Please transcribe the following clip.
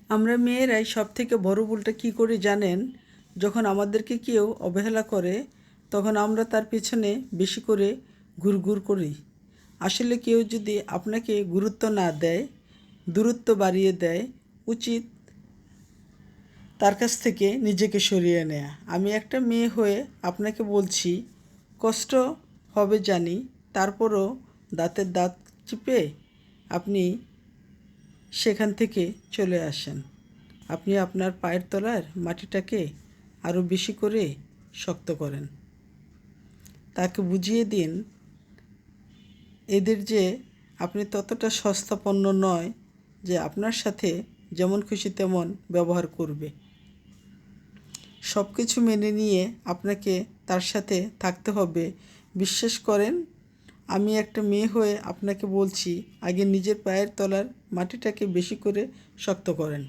আমরা মেয়েরাই সবথেকে বড় ভুলটা কী করি জানেন? যখন আমাদেরকে কেউ অবহেলা করে তখন আমরা তার পেছনে বেশি করে ঘুরঘুর করি। আসলে কেউ যদি আপনাকে গুরুত্ব না দেয়, দূরত্ব বাড়িয়ে দেয়, উচিত তার কাছ থেকে নিজেকে সরিয়ে নেয়া। আমি একটা মেয়ে হয়ে আপনাকে বলছি, কষ্ট হবে জানি, তারপরও দাঁতের দাঁত চিপে আপনি সেখান থেকে চলে আসেন। আপনি আপনার পায়ের তলার মাটিটাকে আরও বেশি করে শক্ত করেন। তাকে বুঝিয়ে দিন এদের যে আপনি ততটা সস্তা পণ্য নয় যে আপনার সাথে যেমন খুশি তেমন ব্যবহার করবে। সব কিছু মেনে নিয়ে আপনাকে তার সাথে থাকতে হবে। বিশ্বাস করেন, আমি একটা মেয়ে হয়ে আপনাকে বলছি, আগে নিজের পায়ের তলার মাটিটাকে বেশি করে শক্ত করেন।